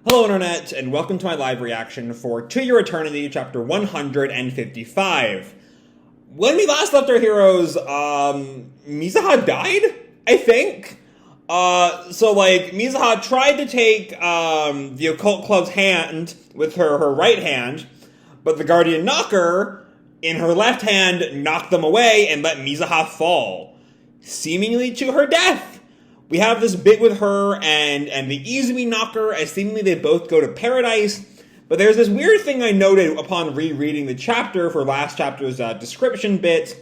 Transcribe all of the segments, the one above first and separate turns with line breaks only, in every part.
Hello Internet, and welcome to my live reaction for To Your Eternity, chapter 155. When we last left our heroes, Mizuha died, I think? Mizuha tried to take, the Occult Club's hand with her right hand, but the Guardian Knocker, in her left hand, knocked them away and let Mizuha fall, seemingly to her death. We have this bit with her and the Izumi Knocker, as seemingly they both go to paradise. But there's this weird thing I noted upon rereading the chapter for last chapter's description bit,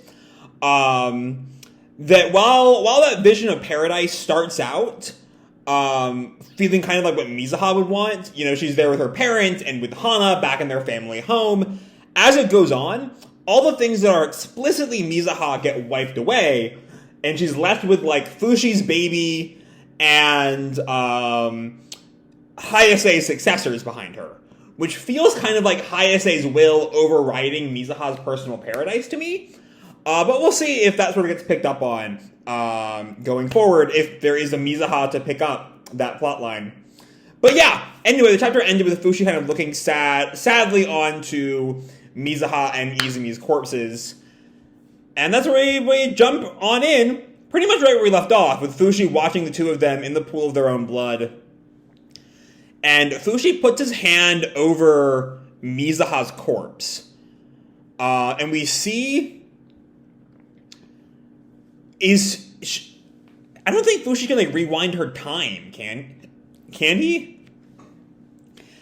that while that vision of paradise starts out, feeling kind of like what Mizuha would want, she's there with her parents and with Hana back in their family home. As it goes on, all the things that are explicitly Mizuha get wiped away, and she's left with, Fushi's baby and Hayase's successors behind her. Which feels kind of like Hayase's will overriding Mizuha's personal paradise to me. But we'll see if that sort of gets picked up on going forward, if there is a Mizuha to pick up that plotline. But yeah, anyway, the chapter ended with Fushi kind of looking sadly onto Mizuha and Izumi's corpses. And that's where we jump on in, pretty much right where we left off, with Fushi watching the two of them in the pool of their own blood. And Fushi puts his hand over Mizuha's corpse. And we see... I don't think Fushi can, rewind her time, can he?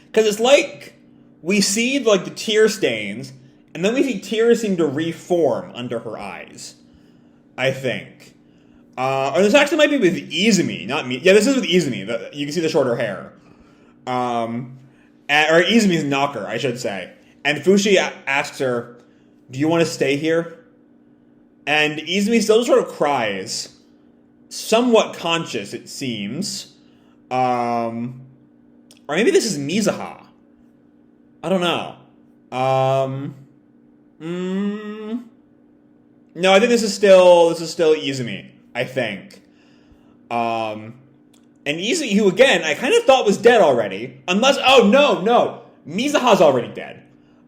Because it's like, we see, the tear stains, and then we see tears seem to reform under her eyes, I think. Or this actually might be with Izumi, not me. Yeah, this is with Izumi. You can see the shorter hair. Or Izumi's knocker, I should say. And Fushi asks her, "Do you want to stay here?" And Izumi still sort of cries. Somewhat conscious, it seems. Or maybe this is Mizuha. I don't know. No, I think this is still Izumi, I think. And Izumi, who again, I kind of thought was dead already, unless, no, Mizuha's already dead.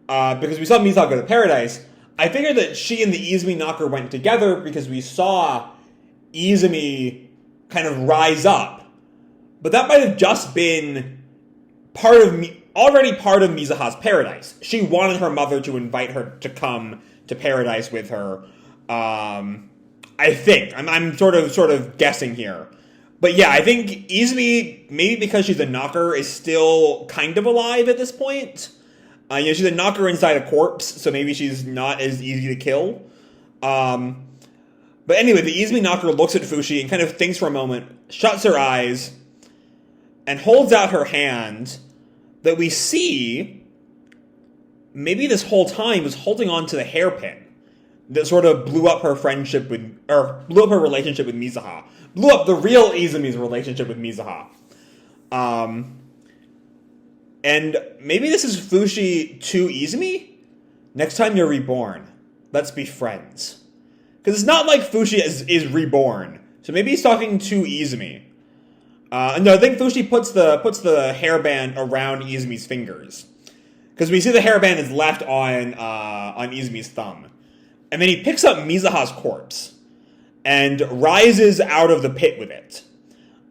Because we saw Mizuha go to paradise. I figured that she and the Izumi Knocker went together because we saw Izumi kind of rise up. But that might have just been already part of Mizuha's paradise. She wanted her mother to invite her to come to paradise with her. I think. I'm sort of guessing here. But yeah, I think Izumi, maybe because she's a knocker, is still kind of alive at this point. She's a knocker inside a corpse, so maybe she's not as easy to kill. But anyway, the Izumi knocker looks at Fushi and kind of thinks for a moment, shuts her eyes, and holds out her hand that we see, maybe this whole time, was holding on to the hairpin that sort of blew up her relationship with Mizuha. Blew up the real Izumi's relationship with Mizuha. And maybe this is Fushi to Izumi? Next time you're reborn, let's be friends. Because it's not like Fushi is reborn. So maybe he's talking to Izumi. No, I think Fushi puts the hairband around Izumi's fingers. Because we see the hairband is left on Izumi's thumb. And then he picks up Mizuha's corpse and rises out of the pit with it.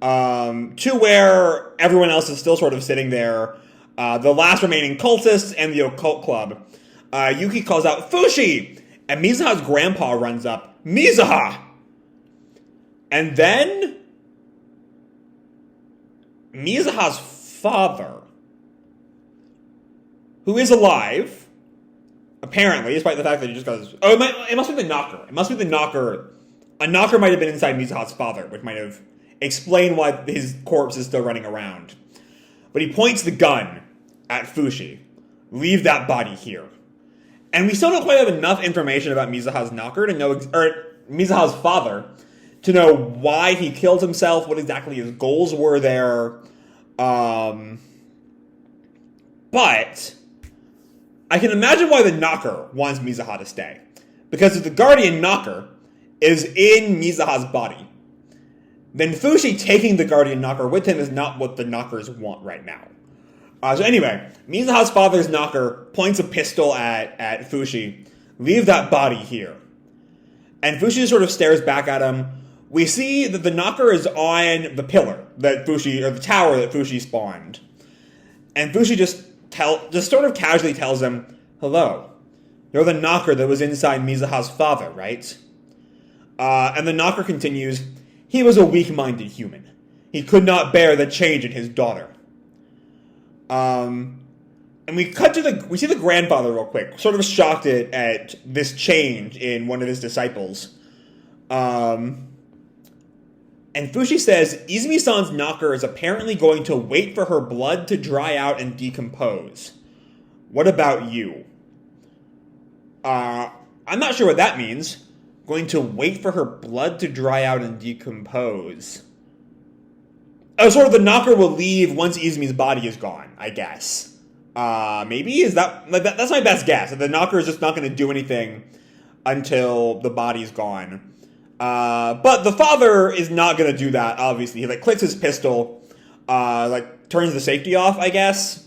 To where everyone else is still sort of sitting there. The last remaining cultists and the Occult Club. Yuki calls out, "Fushi!" And Mizuha's grandpa runs up, "Mizuha!" And then Mizuha's father, who is alive, apparently, despite the fact that he just goes, it must be the knocker. It must be the knocker. A knocker might have been inside Mizuha's father, which might have explained why his corpse is still running around. But he points the gun at Fushi. "Leave that body here." And we still don't quite have enough information about Mizuha's knocker to know, or Mizuha's father, to know why he killed himself, what exactly his goals were there. But I can imagine why the knocker wants Mizuha to stay. Because if the Guardian Knocker is in Mizuha's body, then Fushi taking the Guardian Knocker with him is not what the Knockers want right now. So anyway, Mizuha's father's knocker points a pistol at Fushi. Leave that body here. And Fushi sort of stares back at him. We see that the knocker is on the pillar that Fushi, or the tower that Fushi spawned. And Fushi just sort of casually tells him, hello, you're the knocker that was inside Mizuha's father, right? And the knocker continues, he was a weak-minded human. He could not bear the change in his daughter. And we see the grandfather real quick, sort of shocked at this change in one of his disciples. And Fushi says, Izumi-san's knocker is apparently going to wait for her blood to dry out and decompose. What about you? I'm not sure what that means. Going to wait for her blood to dry out and decompose. Oh, sort of the knocker will leave once Izumi's body is gone, I guess. Maybe? That's my best guess. The knocker is just not going to do anything until the body's gone. But the father is not going to do that, obviously. He, clicks his pistol, turns the safety off, I guess.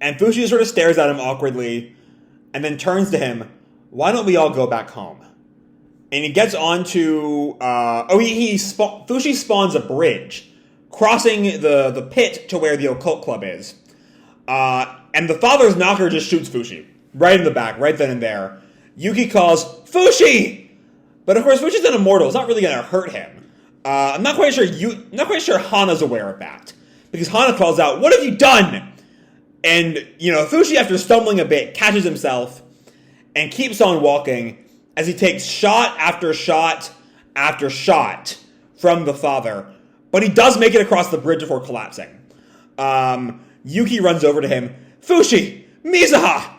And Fushi sort of stares at him awkwardly, and then turns to him, why don't we all go back home? And he gets onto, Fushi spawns a bridge, crossing the pit to where the Occult Club is. And the father's knocker just shoots Fushi, right in the back, right then and there. Yuki calls, Fushi! But of course, Fushi's an immortal. It's not really going to hurt him. I'm not quite sure Hana's aware of that. Because Hana calls out, what have you done? And, Fushi, after stumbling a bit, catches himself and keeps on walking as he takes shot after shot after shot from the father. But he does make it across the bridge before collapsing. Yuki runs over to him, Fushi! Mizuha!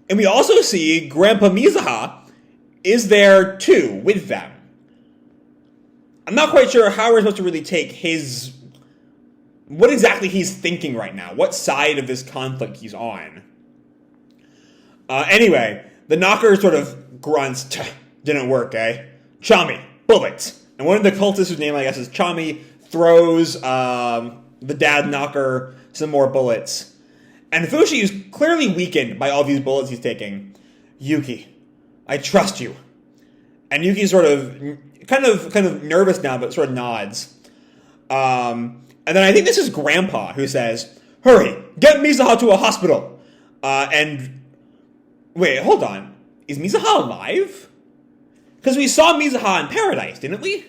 And we also see Grandpa Mizuha is there too, with them. I'm not quite sure how we're supposed to really take what exactly he's thinking right now, what side of this conflict he's on. Anyway, the knocker sort of grunts, didn't work, eh? Chami, bullets. And one of the cultists, whose name I guess is Chami, throws the dad knocker some more bullets. And Fushi is clearly weakened by all these bullets he's taking. Yuki, I trust you. And Yuki's sort of kind of nervous now, but sort of nods. And then I think this is Grandpa who says, hurry, get Mizuha to a hospital. And wait, hold on. Is Mizuha alive? Because we saw Mizuha in paradise, didn't we?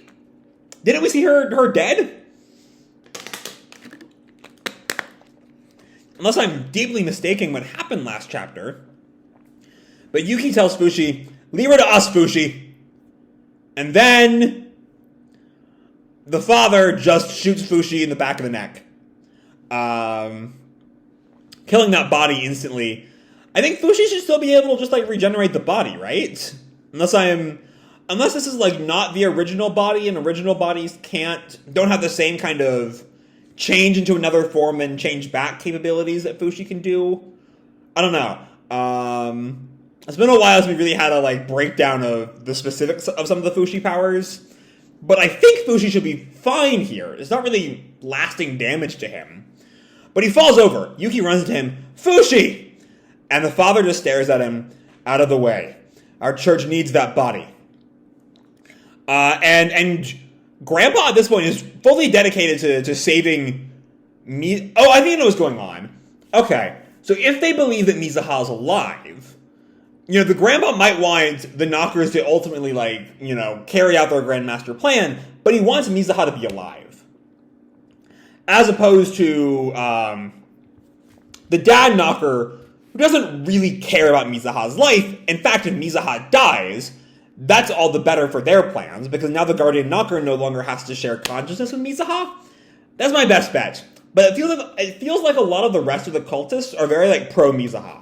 Didn't we see her dead? Unless I'm deeply mistaking what happened last chapter. But Yuki tells Fushi, leave her to us, Fushi. And then the father just shoots Fushi in the back of the neck. Killing that body instantly. I think Fushi should still be able to just regenerate the body, right? Unless this is not the original body, and original bodies don't have the same kind of change into another form and change back capabilities that Fushi can do. I don't know. It's been a while since we really had a breakdown of the specifics of some of the Fushi powers. But I think Fushi should be fine here. It's not really lasting damage to him. But he falls over. Yuki runs to him. Fushi! And the father just stares at him out of the way. Our church needs that body. And Grandpa at this point is fully dedicated to saving me. Oh, I think I know what's going on. Okay, so if they believe that Mizuha's alive, the Grandpa might want the knockers to ultimately, carry out their Grandmaster plan, but he wants Mizuha to be alive. As opposed to the dad knocker, who doesn't really care about Mizuha's life. In fact, if Mizuha dies, that's all the better for their plans, because now the Guardian Knocker no longer has to share consciousness with Mizuha. That's my best bet. But it feels like a lot of the rest of the cultists are very, pro-Mizuha.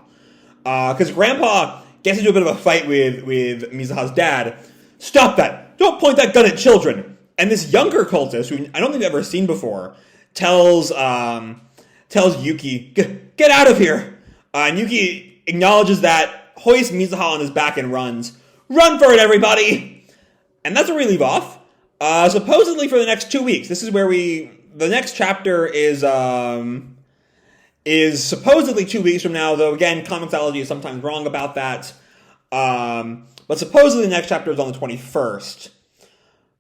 Because Grandpa gets into a bit of a fight with Mizuha's dad. Stop that! Don't point that gun at children! And this younger cultist, who I don't think I've ever seen before, tells Yuki, get out of here! And Yuki acknowledges that, hoists Mizuha on his back and runs. Run for it, everybody! And that's where we leave off. Supposedly for the next 2 weeks. This is where the next chapter is is supposedly 2 weeks from now, though again, comicsology is sometimes wrong about that. But supposedly the next chapter is on the 21st.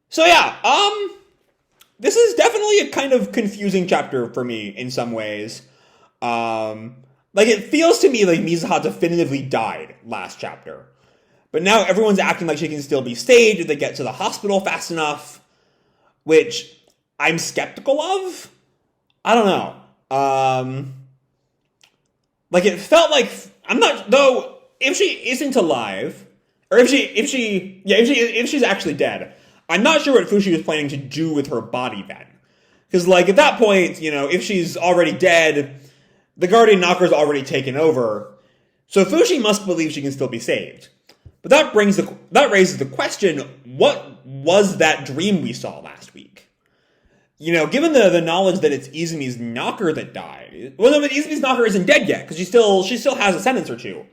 So yeah, this is definitely a kind of confusing chapter for me in some ways. Like, it feels to me like Mizuha definitively died last chapter. But now everyone's acting like she can still be saved if they get to the hospital fast enough, which I'm skeptical of. I don't know. Like, it felt like, I'm not, though, if she isn't alive, or if she's actually dead, I'm not sure what Fushi was planning to do with her body then. Because, like, at that point, you know, if she's already dead, the Guardian Knocker's already taken over, so Fushi must believe she can still be saved. But that raises the question, what was that dream we saw last week? You know, given the knowledge that it's Izumi's knocker that died, well, no, but Izumi's knocker isn't dead yet, because she still has a sentence or two.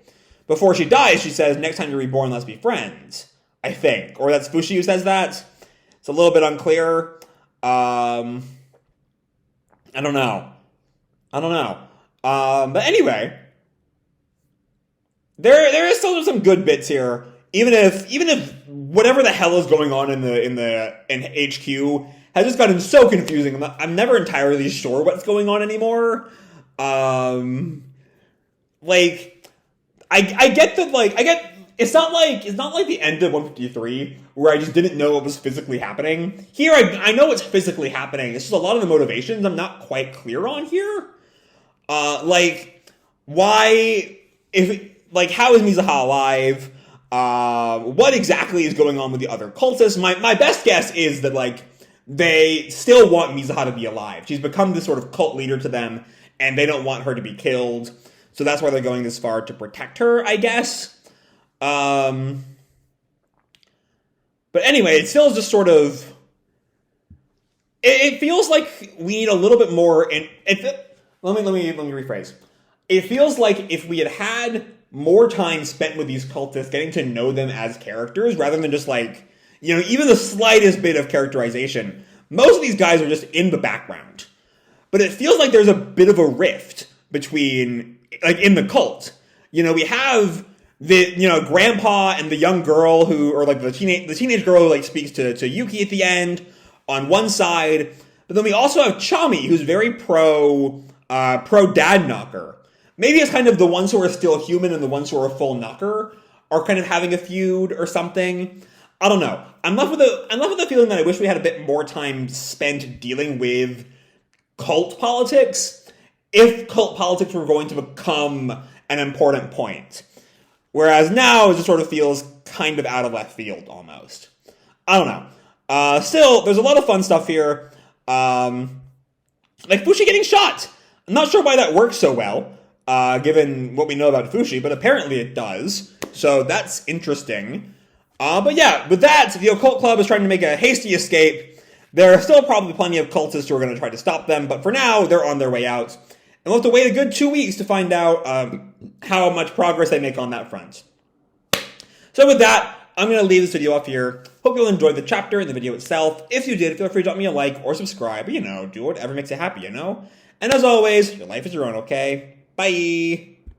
Before she dies, she says, next time you're reborn, let's be friends. I think. Or that's Fushi who says that. It's a little bit unclear. I don't know. But anyway, there is still some good bits here. Even if whatever the hell is going on in HQ has just gotten so confusing. I'm never entirely sure what's going on anymore. Like, I get that, like, it's not like the end of 153 where I just didn't know what was physically happening. Here, I know what's physically happening. It's just a lot of the motivations I'm not quite clear on here. Like, why, how is Mizuha alive? What exactly is going on with the other cultists? My best guess is that, like, they still want Mizuha to be alive. She's become this sort of cult leader to them, and they don't want her to be killed. So that's why they're going this far to protect her, I guess. But anyway, it still is just sort of... It feels like we need a little bit more... Let me rephrase. It feels like if we had more time spent with these cultists, getting to know them as characters, rather than just, like, you know, even the slightest bit of characterization, most of these guys are just in the background. But it feels like there's a bit of a rift between, like, in the cult. You know, we have the, you know, grandpa and the young girl who, or like the teenage girl who, like, speaks to Yuki at the end on one side. But then we also have Chami, who's very pro dad knocker. Maybe it's kind of the ones who are still human and the ones who are full knocker are kind of having a feud or something. I don't know. I'm left with the feeling that I wish we had a bit more time spent dealing with cult politics, if cult politics were going to become an important point. Whereas now it just sort of feels kind of out of left field almost. I don't know. Still, there's a lot of fun stuff here. Like Fushi getting shot. I'm not sure why that works so well, given what we know about Fushi, but apparently it does. So that's interesting. But yeah, with that, the Occult Club is trying to make a hasty escape. There are still probably plenty of cultists who are going to try to stop them, but for now, they're on their way out. And we'll have to wait a good 2 weeks to find out how much progress they make on that front. So with that, I'm going to leave this video off here. Hope you'll enjoy the chapter and the video itself. If you did, feel free to drop me a like or subscribe. You know, do whatever makes you happy, you know? And as always, your life is your own, okay? Bye!